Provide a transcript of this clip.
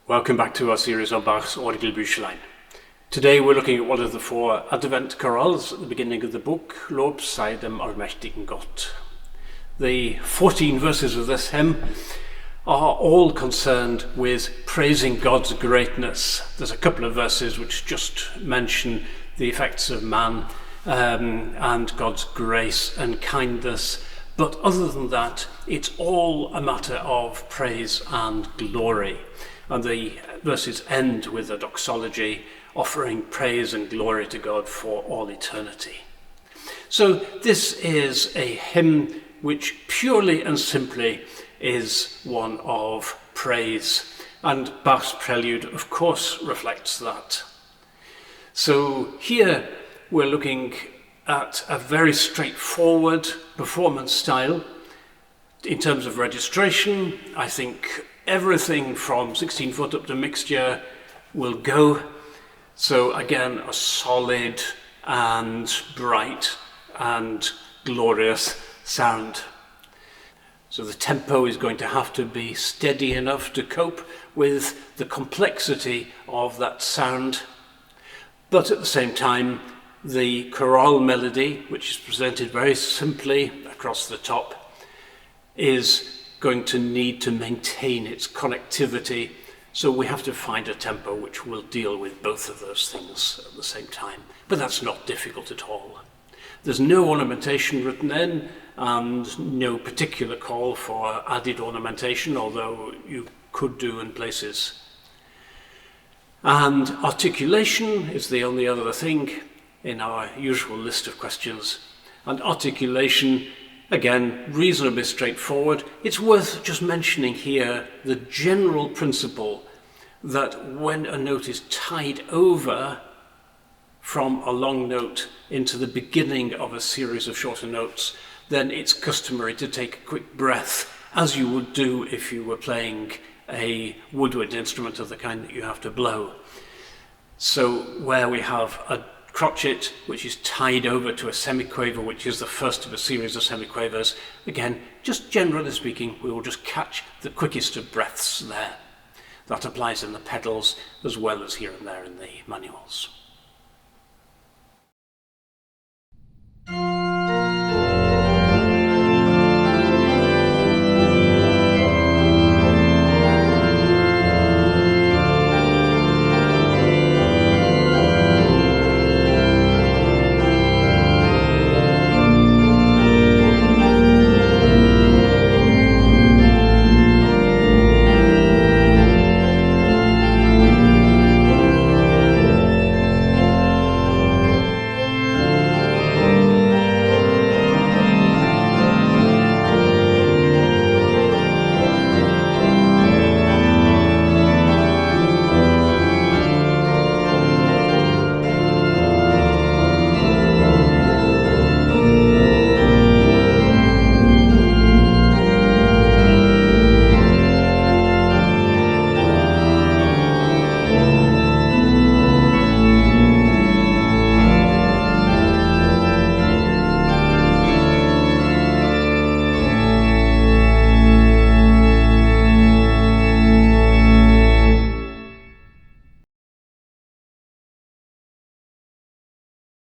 Welcome back to our series on Bach's Orgelbüchlein. Today we're looking at one of the four Advent chorales at the beginning of the book, Lob sei dem allmächtigen Gott. The 14 verses of this hymn are all concerned with praising God's greatness. There's a couple of verses which just mention the effects of man and God's grace and kindness, but other than that, it's all a matter of praise and glory. And the verses end with a doxology offering praise and glory to God for all eternity. So this is a hymn which purely and simply is one of praise. And Bach's prelude, of course, reflects that. So here we're looking at a very straightforward performance style. In terms of registration, I think everything from 16-foot up to mixture will go. So again, a solid and bright and glorious sound. So the tempo is going to have to be steady enough to cope with the complexity of that sound. But at the same time, the chorale melody, which is presented very simply across the top, is going to need to maintain its connectivity, so we have to find a tempo which will deal with both of those things at the same time. But that's not difficult at all. There's no ornamentation written in and no particular call for added ornamentation, although you could do in places. And articulation is the only other thing in our usual list of questions. And articulation, again, reasonably straightforward. It's worth just mentioning here the general principle that when a note is tied over from a long note into the beginning of a series of shorter notes, then it's customary to take a quick breath, as you would do if you were playing a woodwind instrument of the kind that you have to blow. So where we have a crotchet which is tied over to a semiquaver, which is the first of a series of semiquavers, again, just generally speaking, we will just catch the quickest of breaths there. That applies in the pedals as well as here and there in the manuals.